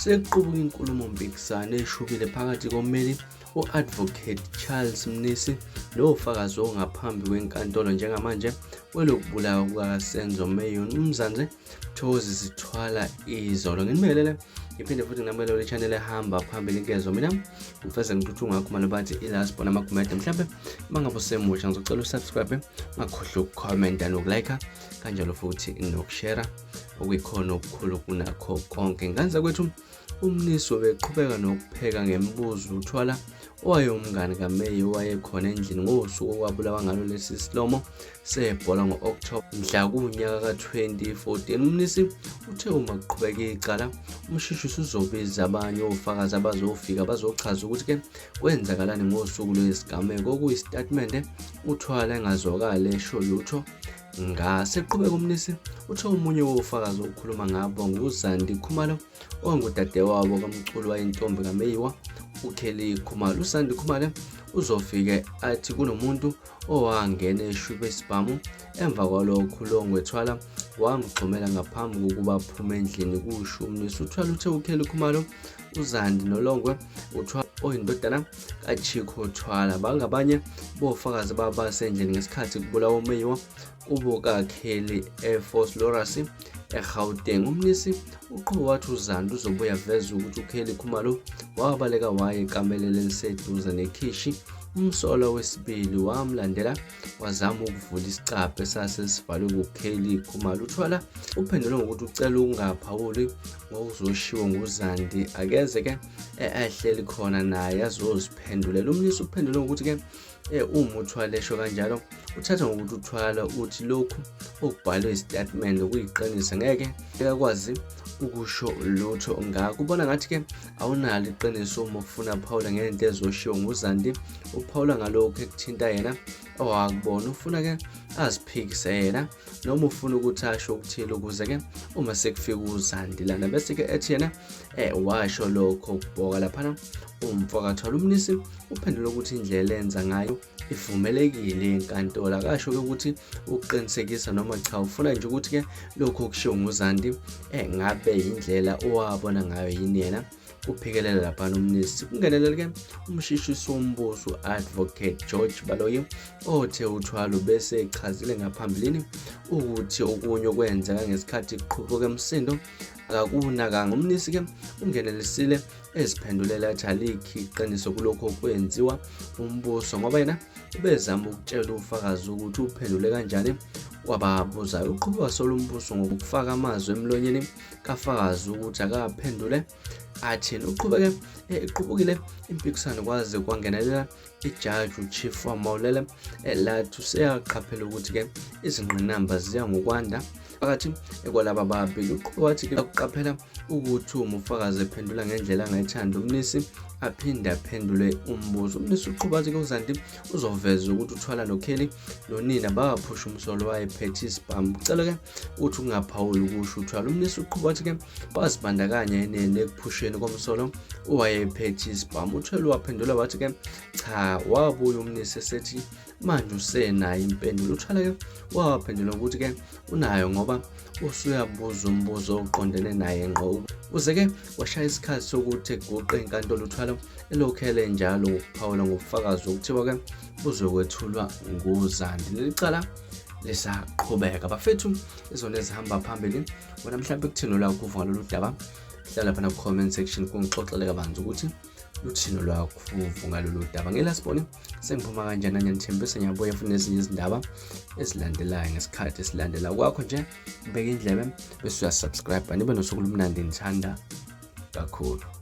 Sekuqubuka inkulumo mpikisano eshubile phakathi kommeli u-Advocate Charles Mnisi nofakazi ongaphambi kwenkantolo njengamanje welokubulawa kukaSenzo Mayuni uMzansi Thozi sithwala izolo. Nginimelele iphinde futhi nginamukele channel ehamba phambili inkezo. Mina ngifeze ngithuthunga ngakho manje bathi ilast bona amakomenti mhlambe mangabe usemusha ngizocela usubscribe, ngakhohlwa ukucomment nokulike kanjalo futhi nokushare okuyikhona okukhulu kunakho konke. Nganza kwethu uMnisi beqhubeka nokupheka ngemibuzo uthwala owayomngane kaMeyiwa wayekhona endlini ngosuku okwabulawa ngalo lesi silomo sebhola ngo-October mhla kunyaka ka-2014. Umnisi uthe uma kuqhubeka icala umshishisi uzobiza abanye ofakazi abazofika bazochaza ukuthi ke kwenzakalani ngosuku lwesigameko. Kuyistatement uthwala engazwakali esho lutho ngaseqhubeka. Umnisi uthe omunye wofakazi okhuluma ngabo nguZandi ongudadewabo kamculi wayintombi kaMeyiwa uKhumalo. uZandi uzofike athi kunomuntu owangena eshube isibhamu emva kwalokho longwethwala wamgxumela ngaphambi kokuba aphume endlini. Kusho uMnisi uthwala uthe Khumalo, uZandi nolongwe uthwala oyindodana kaChiko Thwala bangabanye bofakazi babasendlini ngesikhathi kubulawa uMeyiwa kubokakheli Air Force Lorasi eGauteng. Umnisi uqhubeka wathi uZandi uzobuya veza ukuthi Khumalo wabaleka waye ekamelele eliseduze nekhishi. Umsolo wesibili wamlandela wazama ukuvula isicabha esasesivalwe Khumalo. Uthwala uphendule ngokuthi ucela ukungaphawuli ngokuzoshiwo nguZandi akeze ke ehleli khona naye azoziphendulela. Umnisi uphendule ngokuthi ke uma uthwala esho kanjalo uthatha ngokuthi uthwala uthi lokhu okubhalwe istatement kuyiqiniso ngeke ekwazi ukusho lutho ngakho. Ubona ngathi ke awunalo iqiniso uma ufuna Phawula ngento ezoshiwo nguZandi. uPhawula ngalokho ekuthinta yena owakubona, ufuna ke aziphikise yena noma ufuna ukuthi asho ukuthile ukuze ke uma sekufika uZandi lana bese ke ethi yena washo lokho kubhoka lapha umfakathwala. Umnisi uphendula ukuthi indlela enza ngayo ivumelekile enkantolo, akasho ke ukuthi uqinisekisa noma cha, ufuna nje ukuthi ke lokho kushiwo nguZandi ngabe indlela owabona ngayo yini yena. Uphekelela lapha uMnisi kungenelele ke umshishisi wombuso Advocate George Baloyi othe uthwala bese echazile ngaphambilini ukuthi okunye okwenzeka ngesikhathi kuqhubeka emsindo akakunakanga. Umnisi ke ungenelisile eziphendulela athi alikho iqiniso kulokho okwenziwa umbuso ngoba yena ubezama ukutshela ufakazi ukuthi uphendule kanjani kwababuzayo. Uqhubeka sola umbuso ngokufaka amazwi emlonyeni kafakazi ukuthi akaphendule athini. Iqhubukile impikisano kwaze kwangenelela ijaji uChief Wamawulela lathi useyaqaphela ukuthi ke izingqinamba ziya ngokwanda phakathi kwalaba babili. Uqhubeka wathi ke ukuqaphela ukuthi uma ufakazi ephendula ngendlela angayithanda Umnisi aphinde aphendule umbuzo. Umnisi uqhubeka wathi ke uZandi uzoveza ukuthi uthwala nonina baphusha umsolo wayephethe isibhamu. Ucela ke uthi ungaphawuli ukusho uthwala. Umnisi uqhubeka wathi ke bazibandakanya yenene ekuphusheni komsolo owayephethe isibhamu. Uthwala waphendula wathi ke cha, wabuya Umnisi esethi manje usenayo impendulo. Uthwala ke waphendula ukuthi ke unayo ngoba usuyabuza umbuzo oqondene naye ngqo. Uze ke washaya isikhathi sokuthi eguqe inkantolo uthwala elokhele njalo ngokuphawula ngobufakazi ukuthiwa ke buzokwethulwa nguZandi. Leli cala lisaqhubeka bafethu, izona ezihamba phambili. Wena mhlawumbe kuthini lakho uva ngalolu daba? Hlala lapha ku comment section kungixoxele kabanzi ukuthi luthini lwakho uva ngalolu daba. Ngelasiboni sengiphuma kanjani nanye nithembise ngiyabuya futhi nezinye izindaba ezilandelayo ngesikhathi esilandela kwakho. Nje ubeke indlebe bese uyasubscribe nibe nosuku lumnandi, ngithanda kakhulu.